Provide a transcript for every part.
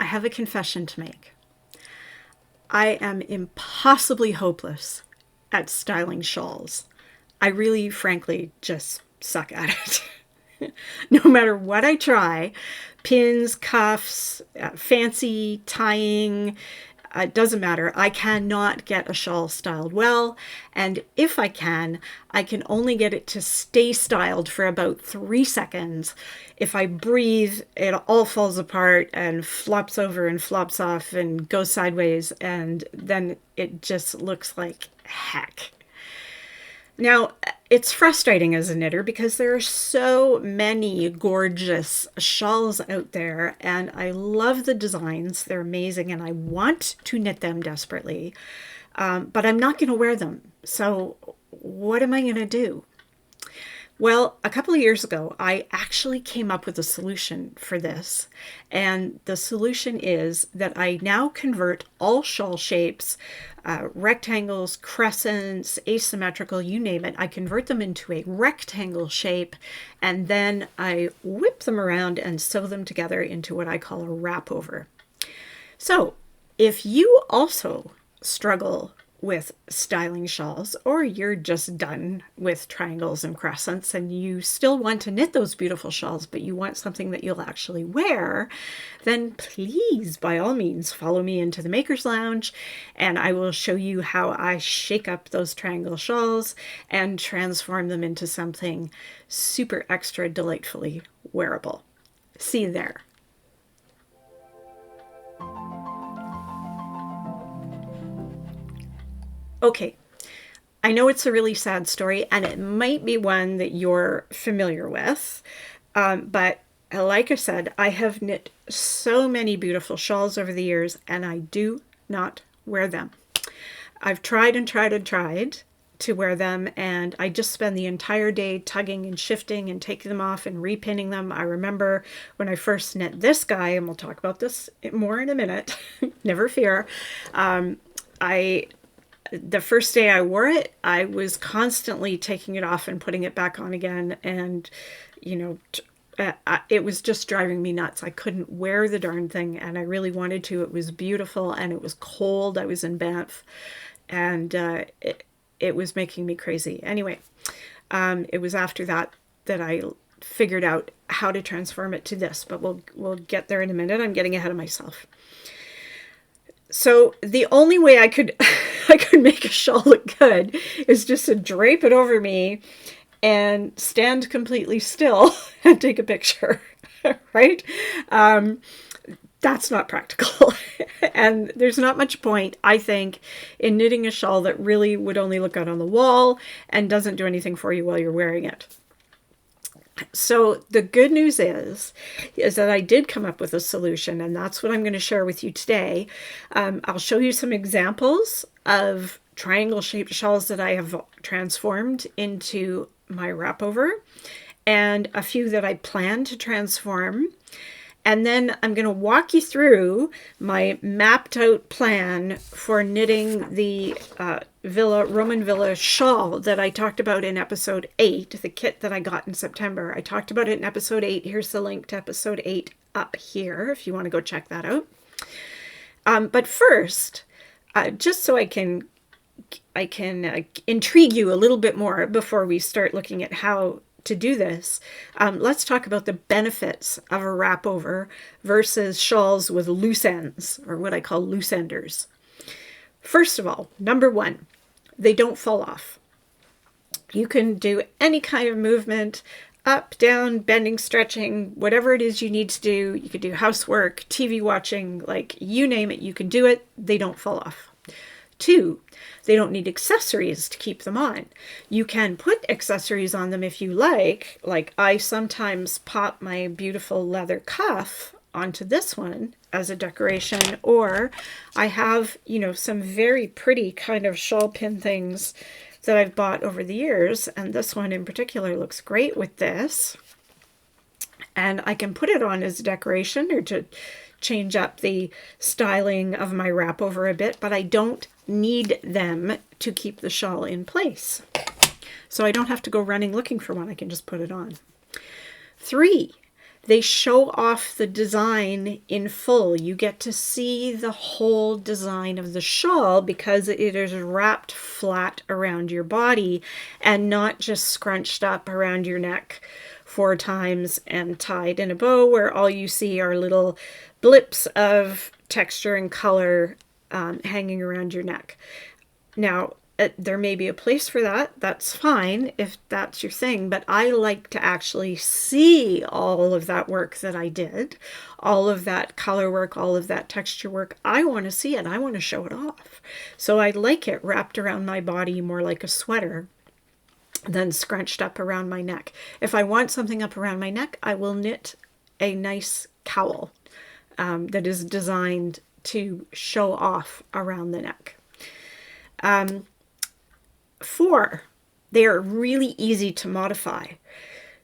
have a confession to make. I am impossibly hopeless at styling shawls. I really, frankly, just suck at it. No matter what I try, pins, cuffs, fancy tying, it doesn't matter. I cannot get a shawl styled well. And if I can only get it to stay styled for about 3 seconds. If I breathe, it all falls apart and flops over and flops off and goes sideways. And then it just looks like heck. Now, it's frustrating as a knitter because there are so many gorgeous shawls out there, and I love the designs. They're amazing, and I want to knit them desperately, but I'm not going to wear them. So what am I going to do? Well, a couple of years ago, I actually came up with a solution for this. And the solution is that I now convert all shawl shapes, rectangles, crescents, asymmetrical, you name it. I convert them into a rectangle shape, and then I whip them around and sew them together into what I call a wrapover. So if you also struggle with styling shawls, or you're just done with triangles and crescents and you still want to knit those beautiful shawls, but you want something that you'll actually wear, then please, by all means, follow me into the Maker's Lounge, and I will show you how I shake up those triangle shawls and transform them into something super extra delightfully wearable. See you there. Okay, I know it's a really sad story, and it might be one that you're familiar with, but like I said, I have knit so many beautiful shawls over the years, and I do not wear them. I've tried and tried and tried to wear them, and I just spend the entire day tugging and shifting and taking them off and repinning them. I remember when I first knit this guy, and we'll talk about this more in a minute, never fear, the first day I wore it, I was constantly taking it off and putting it back on again. And, you know, it was just driving me nuts. I couldn't wear the darn thing, and I really wanted to. It was beautiful, and it was cold. I was in Banff, and it was making me crazy. Anyway, it was after that I figured out how to transform it to this, but we'll get there in a minute. I'm getting ahead of myself. So the only way I could make a shawl look good is just to drape it over me and stand completely still and take a picture, right? That's not practical. And there's not much point, I think, in knitting a shawl that really would only look out on the wall and doesn't do anything for you while you're wearing it. So the good news is that I did come up with a solution, and that's what I'm going to share with you today. I'll show you some examples of triangle-shaped shawls that I have transformed into my wrapover, and a few that I plan to transform. And then I'm going to walk you through my mapped out plan for knitting the Roman Villa shawl that I talked about in episode 8, the kit that I got in September. I talked about it in episode 8. Here's the link to episode 8 up here if you want to go check that out. But first, just so I can intrigue you a little bit more before we start looking at how to do this, let's talk about the benefits of a wrapover versus shawls with loose ends, or what I call loose enders. First of all, number one, they don't fall off. You can do any kind of movement, up, down, bending, stretching, whatever it is you need to do. You could do housework, TV watching, like you name it, you can do it. They don't fall off. 2, they don't need accessories to keep them on. You can put accessories on them if you like I sometimes pop my beautiful leather cuff onto this one as a decoration, or I have, some very pretty kind of shawl pin things that I've bought over the years, and this one in particular looks great with this. And I can put it on as a decoration or to change up the styling of my wrapover a bit, but I don't need them to keep the shawl in place. So I don't have to go running looking for one. I can just put it on. 3, they show off the design in full. You get to see the whole design of the shawl because it is wrapped flat around your body and not just scrunched up around your neck 4 times and tied in a bow where all you see are little blips of texture and color hanging around your neck. Now, there may be a place for that. That's fine if that's your thing, but I like to actually see all of that work that I did, all of that color work, all of that texture work. I want to see it. I want to show it off. So I like it wrapped around my body more like a sweater than scrunched up around my neck. If I want something up around my neck, I will knit a nice cowl that is designed to show off around the neck. 4, they are really easy to modify.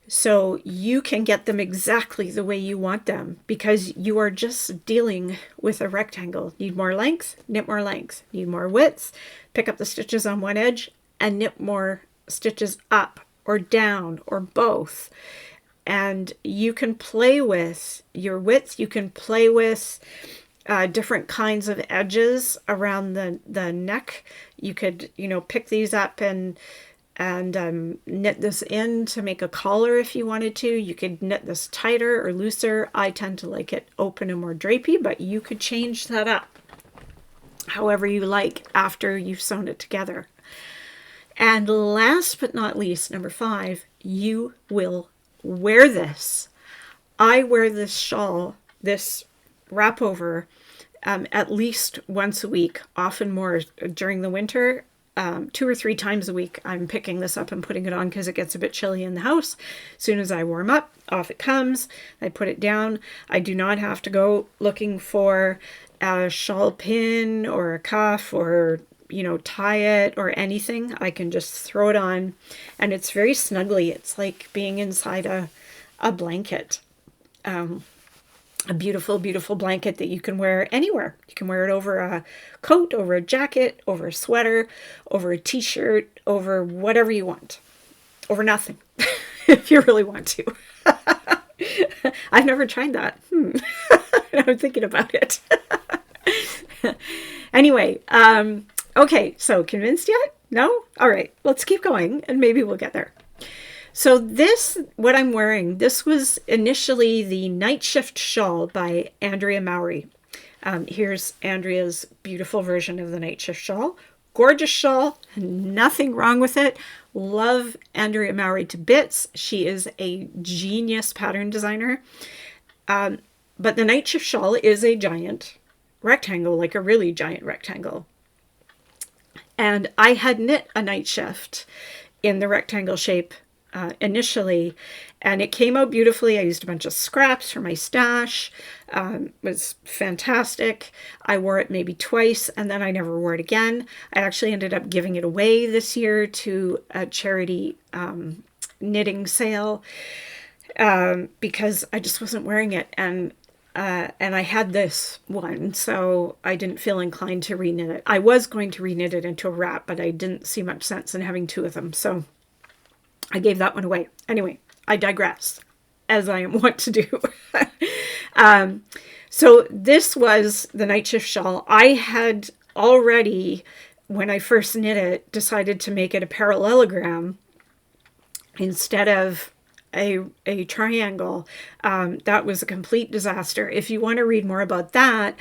So you can get them exactly the way you want them because you are just dealing with a rectangle. Need more length, knit more length. Need more width, pick up the stitches on one edge and knit more stitches up or down or both. And you can play with your width. You can play with different kinds of edges around the neck. You could, pick these up and knit this in to make a collar if you wanted to. You could knit this tighter or looser. I tend to like it open and more drapey, but you could change that up however you like after you've sewn it together. And last but not least, number 5, you will wear this. I wear this shawl, this wrapover, at least once a week, often more during the winter. 2 or 3 times a week, I'm picking this up and putting it on because it gets a bit chilly in the house. As soon as I warm up, off it comes. I put it down. I do not have to go looking for a shawl pin or a cuff or tie it or anything. I can just throw it on and it's very snuggly. It's like being inside a blanket. A beautiful, beautiful blanket that you can wear anywhere. You can wear it over a coat, over a jacket, over a sweater, over a t-shirt, over whatever you want. Over nothing, if you really want to. I've never tried that. I'm thinking about it. Anyway, okay, so convinced yet? No? All right, let's keep going and maybe we'll get there. So this, what I'm wearing, this was initially the Nightshift shawl by Andrea Mowry. Here's Andrea's beautiful version of the Nightshift shawl. Gorgeous shawl, nothing wrong with it. Love Andrea Mowry to bits. She is a genius pattern designer. But the Nightshift shawl is a giant rectangle, like a really giant rectangle. And I had knit a Nightshift in the rectangle shape initially, and it came out beautifully. I used a bunch of scraps for my stash. It was fantastic. I wore it maybe twice and then I never wore it again. I actually ended up giving it away this year to a charity knitting sale because I just wasn't wearing it, and I had this one, so I didn't feel inclined to reknit it. I was going to reknit it into a wrap, but I didn't see much sense in having 2 of them, so I gave that one away. Anyway, I digress, as I am wont to do. So this was the Nightshift shawl. I had already, when I first knit it, decided to make it a parallelogram instead of a triangle. That was a complete disaster. If you want to read more about that,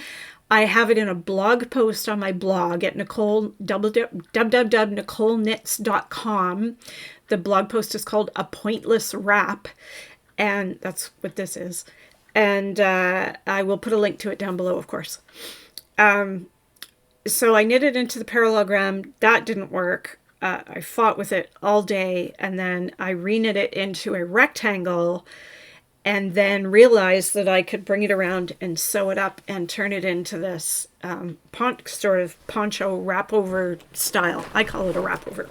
I have it in a blog post on my blog at www.Knicoleknits.com. The blog post is called A Pointless Wrap, and that's what this is. And I will put a link to it down below, of course. So I knitted into the parallelogram. That didn't work. I fought with it all day, and then I reknit it into a rectangle, and then realized that I could bring it around and sew it up and turn it into this sort of poncho wrapover style. I call it a wrapover.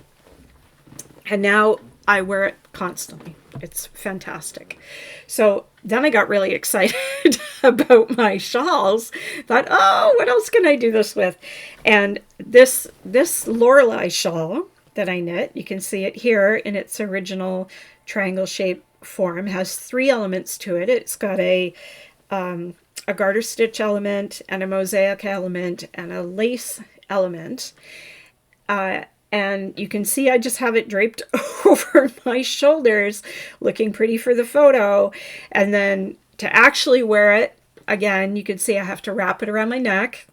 And now I wear it constantly. It's fantastic. So then I got really excited about my shawls. Thought, oh, what else can I do this with? And this Laurelie shawl that I knit, you can see it here in its original triangle shape form, has 3 elements to it. It's got a garter stitch element and a mosaic element and a lace element. And you can see I just have it draped over my shoulders, looking pretty for the photo. And then to actually wear it, again, you can see I have to wrap it around my neck.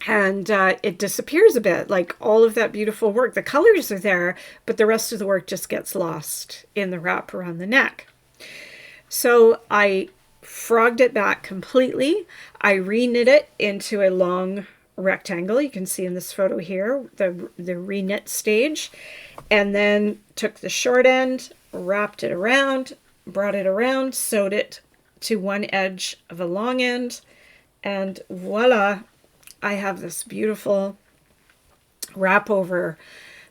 And it disappears a bit, like all of that beautiful work. The colors are there, but the rest of the work just gets lost in the wrap around the neck. So I frogged it back completely. I reknit it into a long rectangle. You can see in this photo here, the reknit stage. And then took the short end, wrapped it around, brought it around, sewed it to one edge of a long end, and voila! I have this beautiful wrapover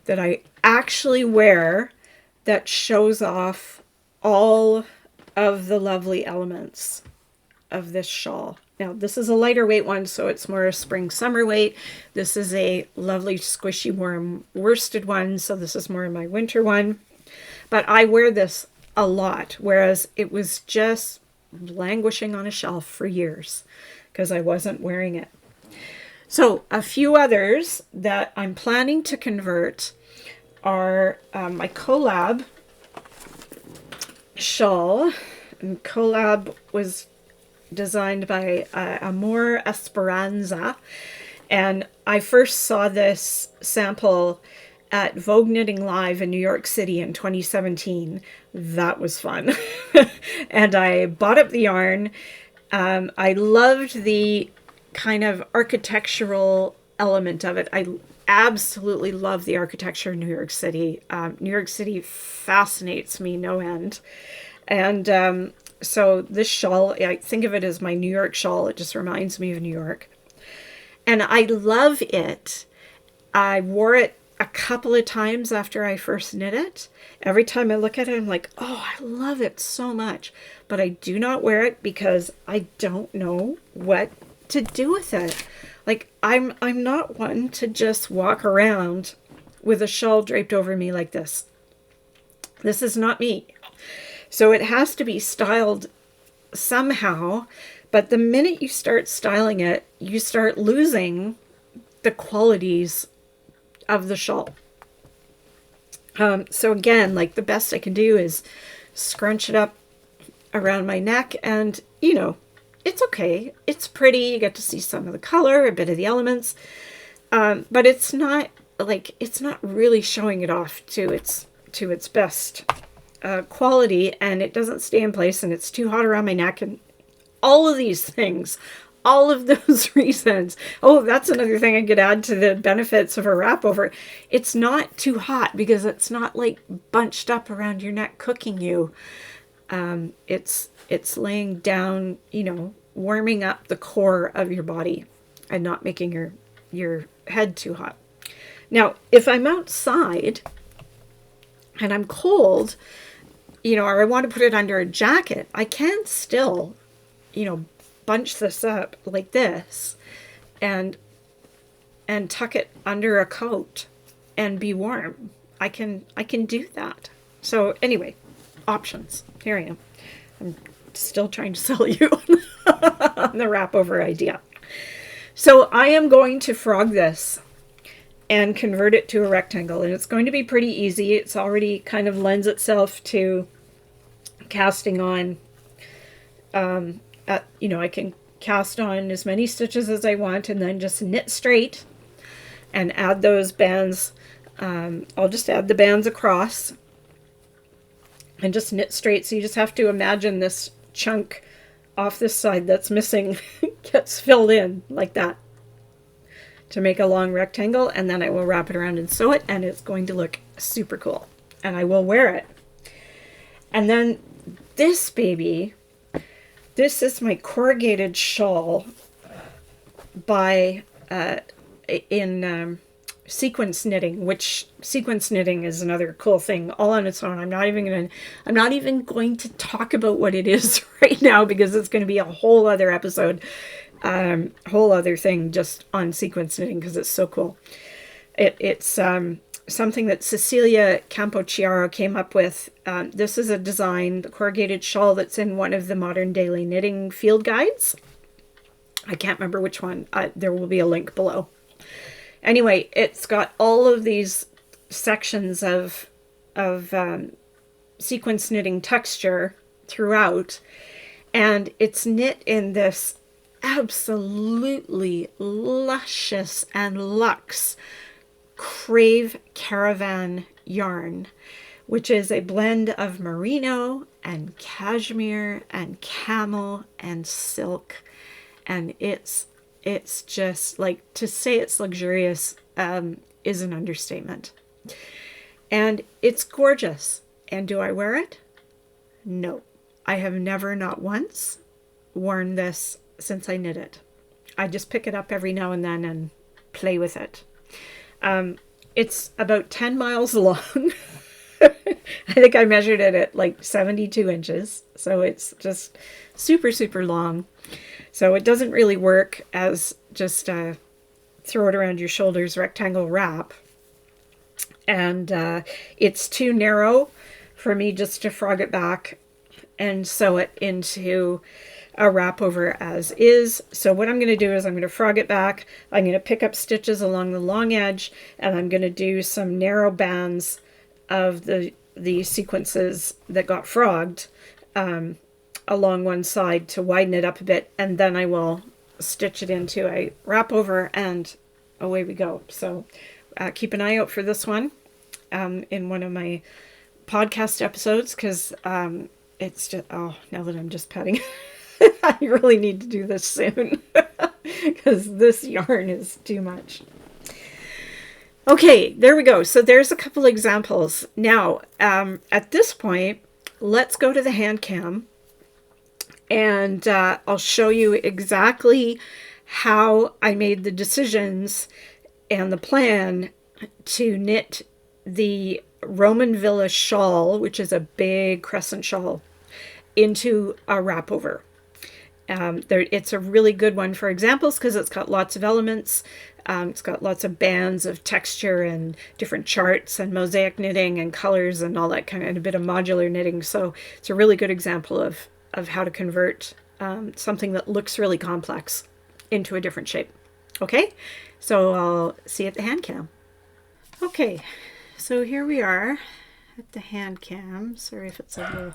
that I actually wear that shows off all of the lovely elements of this shawl. Now, this is a lighter weight one, so it's more a spring summer weight. This is a lovely squishy warm worsted one, so this is more my winter one. But I wear this a lot, whereas it was just languishing on a shelf for years because I wasn't wearing it. So a few others that I'm planning to convert are my CoLab shawl. And CoLab was designed by Amor Esperanza. And I first saw this sample at Vogue Knitting Live in New York City in 2017. That was fun. And I bought up the yarn. I loved the kind of architectural element of it. I absolutely love the architecture in New York City. New York City fascinates me no end. And so this shawl, I think of it as my New York shawl. It just reminds me of New York. And I love it. I wore it a couple of times after I first knit it. Every time I look at it, I'm like, oh, I love it so much. But I do not wear it because I don't know what to do with it. Like I'm not one to just walk around with a shawl draped over me like this. This is not me. So it has to be styled somehow, but the minute you start styling it, you start losing the qualities of the shawl. So again, like the best I can do is scrunch it up around my neck, and you know, it's okay. It's pretty. You get to see some of the color, a bit of the elements. But it's not like, it's not really showing it off to its best quality, and it doesn't stay in place, and it's too hot around my neck, and all of these things, all of those reasons. Oh, that's another thing I could add to the benefits of a wrapover. It's not too hot because it's not like bunched up around your neck cooking you. It's laying down, you know, warming up the core of your body and not making your head too hot. Now, if I'm outside and I'm cold, you know, or I want to put it under a jacket, I can still, you know, bunch this up like this and tuck it under a coat and be warm. I can do that. So anyway, options. Here I am. I'm still trying to sell you on the wrapover idea. So I am going to frog this and convert it to a rectangle, and it's going to be pretty easy. It's already kind of lends itself to casting on. You know, I can cast on as many stitches as I want and then just knit straight and add those bands. I'll just add the bands across and just knit straight. So you just have to imagine this chunk off this side that's missing gets filled in like that to make a long rectangle, and then I will wrap it around and sew it, and it's going to look super cool, and I will wear it. And then this baby, this is my corrugated shawl by in sequence knitting, which sequence knitting is another cool thing all on its own. I'm not even going to talk about what it is right now because it's going to be a whole other episode, whole other thing just on sequence knitting because it's so cool. It's something that Cecilia Campochiaro came up with. This is a design, the corrugated shawl, that's in one of the Modern Daily Knitting field guides. I can't remember which one. There will be a link below. Anyway, it's got all of these sections of sequence knitting texture throughout, and it's knit in this absolutely luscious and luxe Crave Caravan yarn, which is a blend of merino and cashmere and camel and silk, and it's just like, to say it's luxurious is an understatement. And it's gorgeous. And do I wear it? No. I have never, not once, worn this since I knit it. I just pick it up every now and then and play with it. It's about 10 miles long. I think I measured it at like 72 inches. So it's just super, super long. So it doesn't really work as just throw it around your shoulders rectangle wrap. And it's too narrow for me just to frog it back and sew it into a wrapover as is. So what I'm going to do is I'm going to frog it back. I'm going to pick up stitches along the long edge, and I'm going to do some narrow bands of the sequences that got frogged along one side to widen it up a bit, and then I will stitch it into a wrapover, and away we go. So keep an eye out for this one in one of my podcast episodes, because it's just, oh, now that I'm just petting, I really need to do this soon because this yarn is too much. Okay, there we go. So there's a couple examples. Now, at this point, let's go to the hand cam, and I'll show you exactly how I made the decisions and the plan to knit the Roman Villa shawl, which is a big crescent shawl, into a wrapover. It's a really good one for examples because it's got lots of elements. It's got lots of bands of texture and different charts and mosaic knitting and colors and all that kind of, and a bit of modular knitting. So it's a really good example of how to convert something that looks really complex into a different shape. Okay, so I'll see you at the hand cam. Okay, so here we are at the hand cam. Sorry if it's a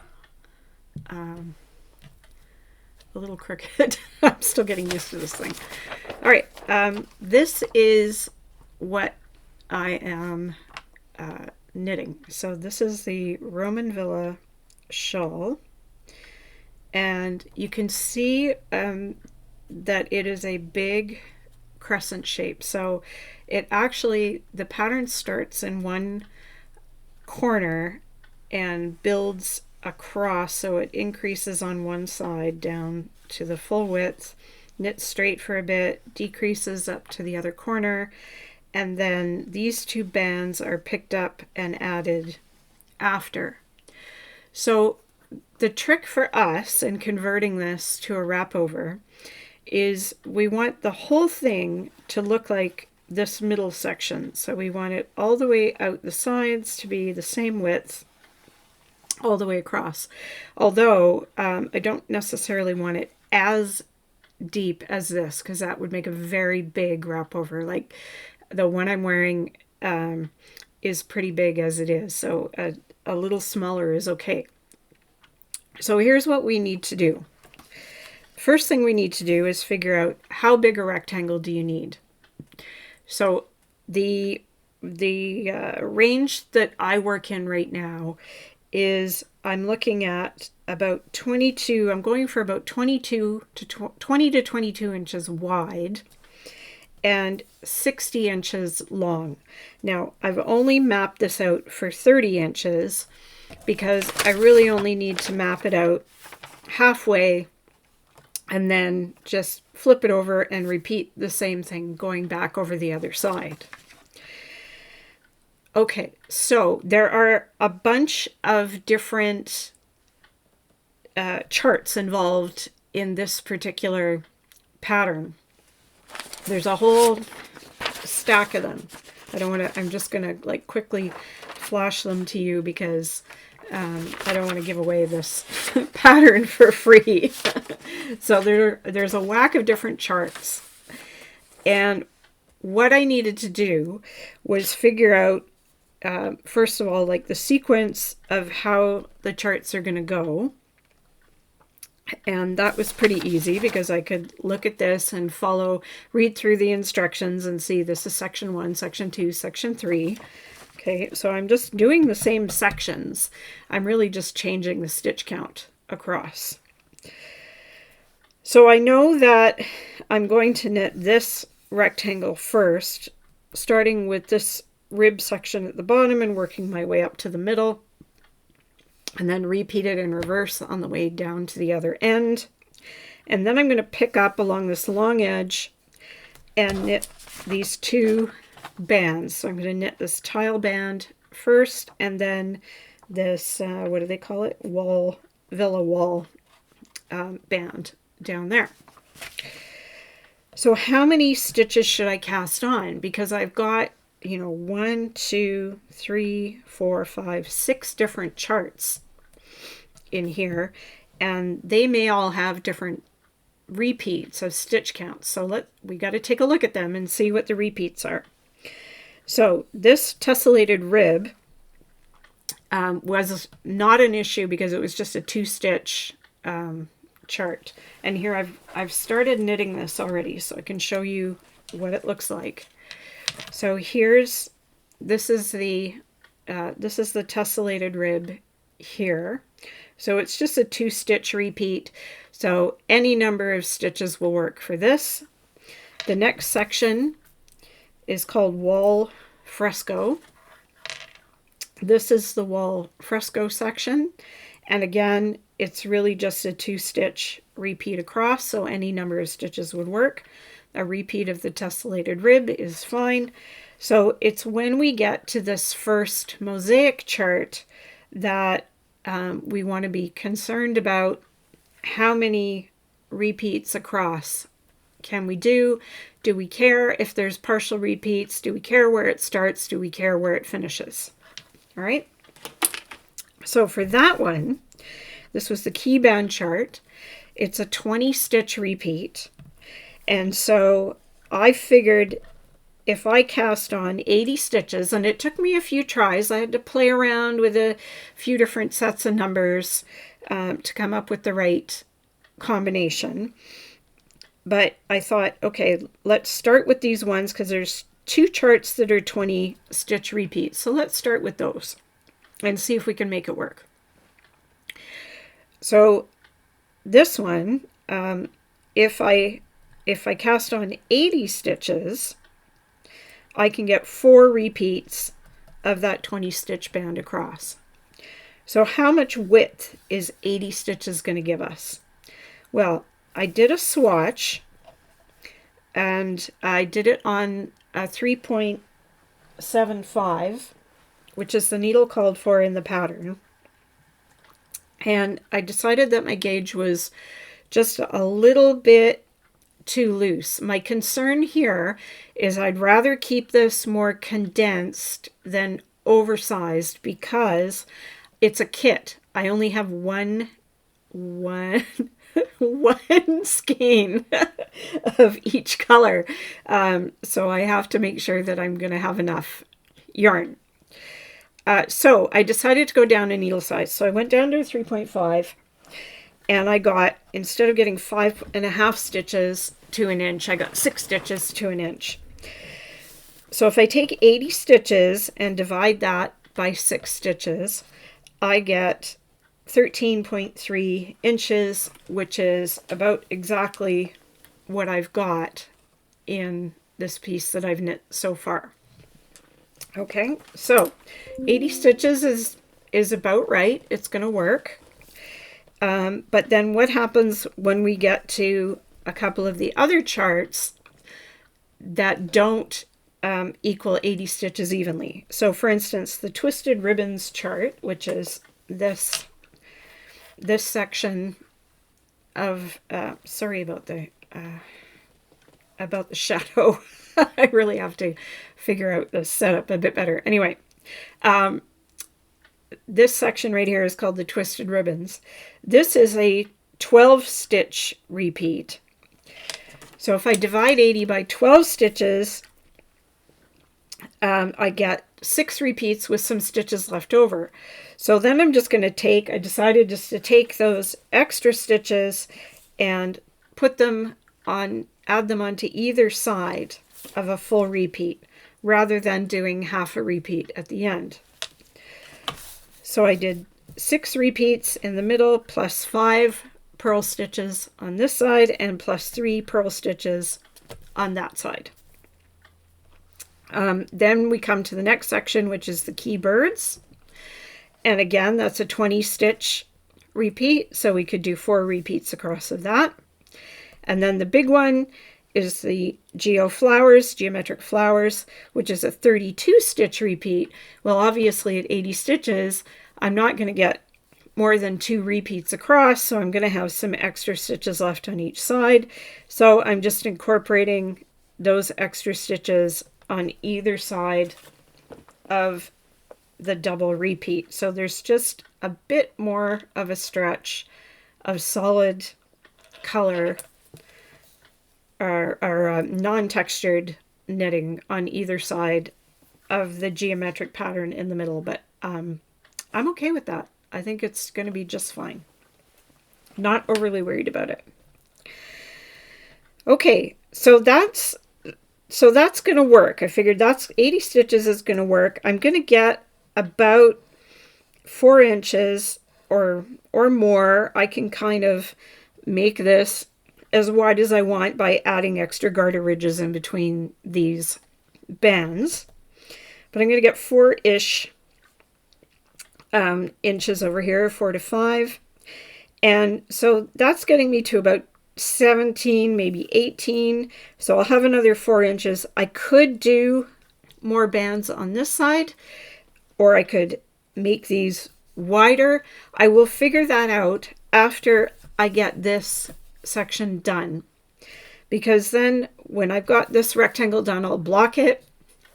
little crooked. I'm still getting used to this thing. All right, this is what I am knitting. So this is the Roman Villa shawl, and you can see that it is a big crescent shape. So it actually, the pattern starts in one corner and builds across, so it increases on one side down to the full width, knits straight for a bit, decreases up to the other corner, and then these two bands are picked up and added after. So the trick for us in converting this to a wrapover is we want the whole thing to look like this middle section. So we want it all the way out the sides to be the same width all the way across. Although I don't necessarily want it as deep as this, because that would make a very big wrapover. Like the one I'm wearing is pretty big as it is, so a little smaller is okay. So here's what we need to do. First thing we need to do is figure out how big a rectangle do you need. So the range that I work in right now is, I'm looking at about 22, I'm going for about 20 to 22 inches wide and 60 inches long. Now, I've only mapped this out for 30 inches because I really only need to map it out halfway and then just flip it over and repeat the same thing going back over the other side. Okay, so there are a bunch of different charts involved in this particular pattern. There's a whole stack of them. I don't want to, I'm just going to like quickly flash them to you because I don't want to give away this pattern for free. So there's a whack of different charts. And what I needed to do was figure out, first of all, like the sequence of how the charts are going to go. And that was pretty easy because I could look at this and read through the instructions and see this is section 1, section 2, section 3. Okay, so I'm just doing the same sections. I'm really just changing the stitch count across. So I know that I'm going to knit this rectangle first, starting with this rib section at the bottom and working my way up to the middle, and then repeat it in reverse on the way down to the other end. And then I'm going to pick up along this long edge and knit these 2 bands. So I'm going to knit this tile band first, and then this, what do they call it? Villa wall band down there. So how many stitches should I cast on? Because I've got, 1, 2, 3, 4, 5, 6 different charts in here, and they may all have different repeats of stitch counts. So we got to take a look at them and see what the repeats are. So this tessellated rib was not an issue because it was just a 2-stitch chart. And here I've started knitting this already, so I can show you what it looks like. So this is the tessellated rib here. So it's just a 2-stitch repeat. So any number of stitches will work for this. The next section is called wall fresco. This is the wall fresco section. And again, it's really just a 2-stitch repeat across. So any number of stitches would work. A repeat of the tessellated rib is fine. So it's when we get to this first mosaic chart that we want to be concerned about how many repeats across can we do? Do we care if there's partial repeats? Do we care where it starts? Do we care where it finishes? All right. So for that one, this was the key band chart. It's a 20-stitch repeat. And so I figured if I cast on 80 stitches, and it took me a few tries, I had to play around with a few different sets of numbers to come up with the right combination. But I thought, okay, let's start with these ones because there's 2 charts that are 20-stitch repeats. So let's start with those and see if we can make it work. So this one, if I cast on 80 stitches, I can get 4 repeats of that 20-stitch band across. So how much width is 80 stitches going to give us? Well, I did a swatch, and I did it on a 3.75, which is the needle called for in the pattern. And I decided that my gauge was just a little bit too loose. My concern here is I'd rather keep this more condensed than oversized because it's a kit. I only have one skein of each color. So I have to make sure that I'm going to have enough yarn. So I decided to go down a needle size. So I went down to 3.5 and I got, instead of getting 5.5 stitches to an inch, I got 6 stitches to an inch. So if I take 80 stitches and divide that by 6 stitches, I get 13.3 inches, which is about exactly what I've got in this piece that I've knit so far. Okay, so 80 stitches is about right. It's going to work. But then what happens when we get to a couple of the other charts that don't equal 80 stitches evenly? So for instance, the twisted ribbons chart, which is this section of, sorry about the about the shadow. I really have to figure out the setup a bit better. Anyway, this section right here is called the Twisted Ribbons. This is a 12 stitch repeat. So if I divide 80 by 12 stitches, I get 6 repeats with some stitches left over. So then I'm just going to take, I decided just to take those extra stitches and put them on, add them onto either side of a full repeat rather than doing half a repeat at the end. So I did 6 repeats in the middle plus 5 purl stitches on this side and plus 3 purl stitches on that side. Then we come to the next section, which is the key birds. And again, that's a 20 stitch repeat. So we could do 4 repeats across of that. And then the big one is the geometric flowers, which is a 32 stitch repeat. Well, obviously at 80 stitches, I'm not going to get more than 2 repeats across, so I'm going to have some extra stitches left on each side. So I'm just incorporating those extra stitches on either side of the double repeat. So there's just a bit more of a stretch of solid color or non-textured knitting on either side of the geometric pattern in the middle, but I'm okay with that. I think it's going to be just fine. Not overly worried about it. Okay, so that's going to work. I figured that's 80 stitches is going to work. I'm going to get about 4 inches or more. I can kind of make this as wide as I want by adding extra garter ridges in between these bands. But I'm going to get 4-ish inches over here, 4 to 5. And so that's getting me to about 17, maybe 18. So I'll have another 4 inches. I could do more bands on this side, or I could make these wider. I will figure that out after I get this section done, because then when I've got this rectangle done, I'll block it,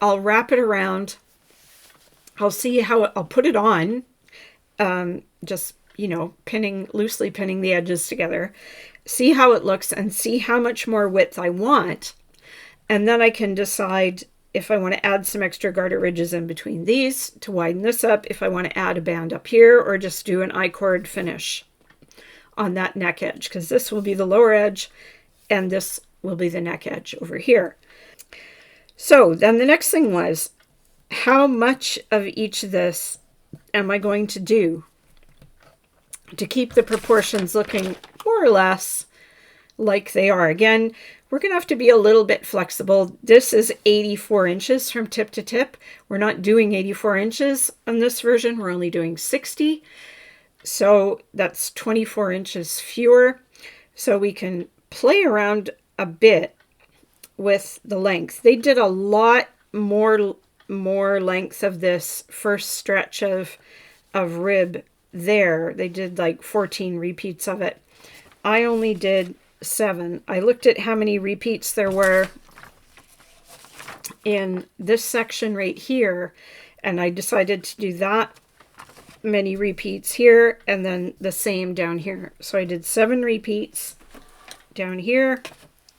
I'll wrap it around, I'll see how I'll put it on, just, you know, loosely pinning the edges together, see how it looks and see how much more width I want. And then I can decide if I want to add some extra garter ridges in between these to widen this up, if I want to add a band up here, or just do an I-cord finish on that neck edge, because this will be the lower edge and this will be the neck edge over here. So then the next thing was, how much of each of this am I going to do to keep the proportions looking more or less like they are? Again, we're going to have to be a little bit flexible. This is 84 inches from tip to tip. We're not doing 84 inches on this version. We're only doing 60. So that's 24 inches fewer. So we can play around a bit with the length. They did a lot more length of this first stretch of rib there. They did like 14 repeats of it. I only did 7. I looked at how many repeats there were in this section right here, and I decided to do that many repeats here and then the same down here. So I did 7 repeats down here.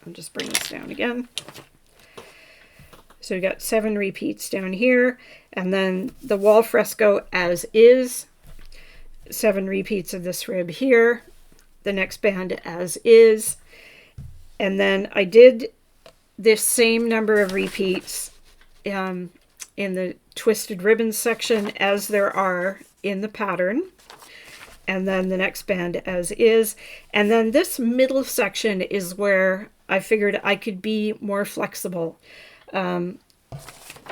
I'll just bring this down again. So we got 7 repeats down here, and then the wall fresco as is, 7 repeats of this rib here, the next band as is, and then I did this same number of repeats in the twisted ribbons section as there are in the pattern, and then the next band as is, and then this middle section is where I figured I could be more flexible. I'm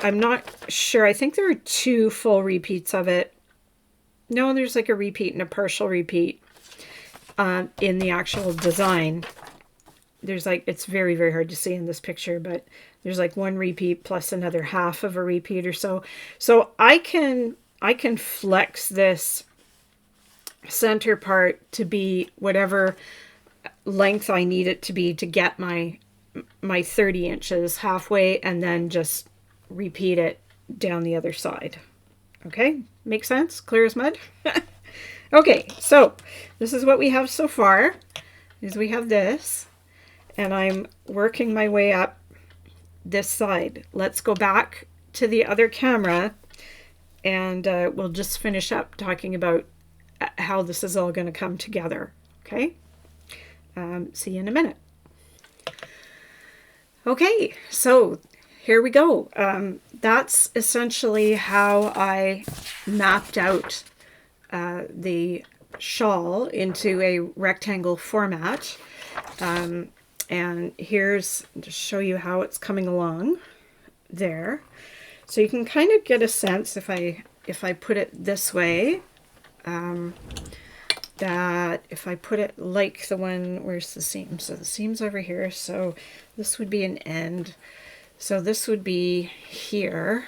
not sure. I think there are 2 full repeats of it. No, there's like a repeat and a partial repeat in the actual design. There's like, it's very, very hard to see in this picture, but there's like 1 repeat plus another half of a repeat or so. So I can flex this center part to be whatever length I need it to be to get my my 30 inches halfway and then just repeat it down the other side. Okay, makes sense? Clear as mud? Okay, so this is what we have so far, is we have this, and I'm working my way up this side. Let's go back to the other camera, and we'll just finish up talking about how this is all going to come together. Okay, see you in a minute. Okay, so here we go. That's essentially how I mapped out the shawl into a rectangle format. And here's to show you how it's coming along there. So you can kind of get a sense if I put it this way, that if I put it like the one, where's the seam? So the seam's over here. So this would be an end. So this would be here,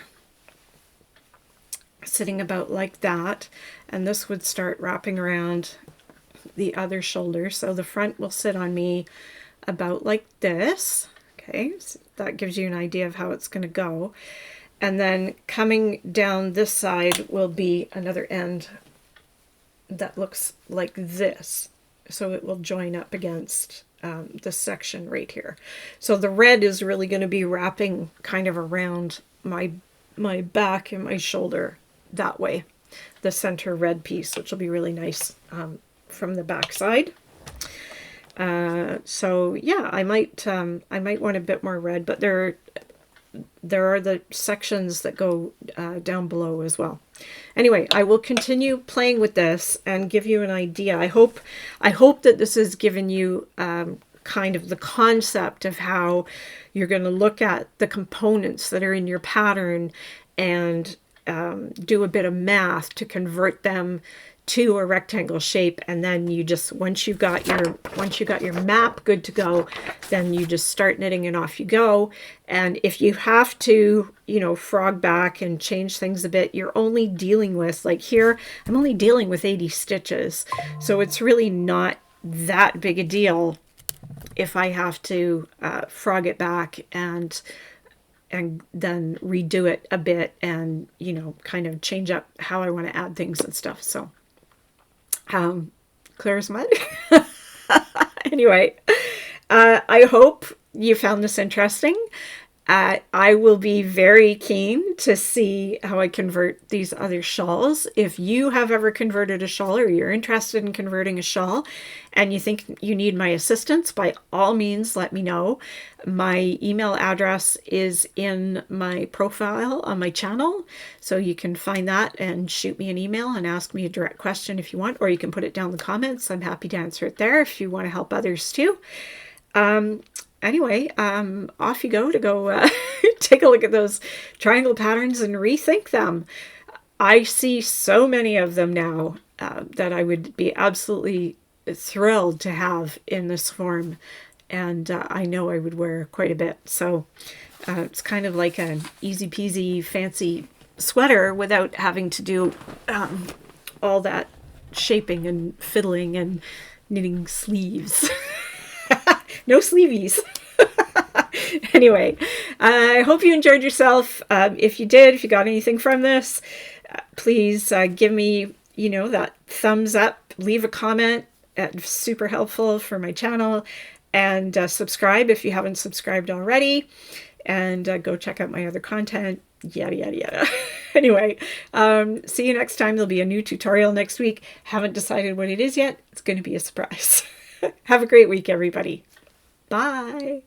sitting about like that, and this would start wrapping around the other shoulder. So the front will sit on me about like this. Okay, so that gives you an idea of how it's going to go. And then coming down this side will be another end that looks like this. So it will join up against this section right here. So the red is really going to be wrapping kind of around my back and my shoulder that way, the center red piece, which will be really nice from the back side. So yeah, I might want a bit more red, but there are the sections that go down below as well. Anyway, I will continue playing with this and give you an idea. I hope that this has given you kind of the concept of how you're going to look at the components that are in your pattern and do a bit of math to convert them to a rectangle shape, and then you just once you got your map good to go, then you just start knitting and off you go. And if you have to, you know, frog back and change things a bit, you're only dealing with, like here, I'm only dealing with 80 stitches, so it's really not that big a deal if I have to frog it back and then redo it a bit and, you know, kind of change up how I want to add things and stuff. So clear as mud. Anyway, I hope you found this interesting. I will be very keen to see how I convert these other shawls. If you have ever converted a shawl, or you're interested in converting a shawl and you think you need my assistance, by all means, let me know. My email address is in my profile on my channel, so you can find that and shoot me an email and ask me a direct question if you want, or you can put it down in the comments. I'm happy to answer it there if you want to help others too. Anyway, off you go to take a look at those triangle patterns and rethink them. I see so many of them now that I would be absolutely thrilled to have in this form, and I know I would wear quite a bit. So it's kind of like an easy peasy fancy sweater without having to do all that shaping and fiddling and knitting sleeves. No sleeveys. Anyway, I hope you enjoyed yourself. If you did, if you got anything from this, please give me, you know, that thumbs up, leave a comment. It's super helpful for my channel. And subscribe if you haven't subscribed already. And go check out my other content, yada, yada, yada. Anyway, see you next time. There'll be a new tutorial next week. Haven't decided what it is yet. It's going to be a surprise. Have a great week, everybody. Bye.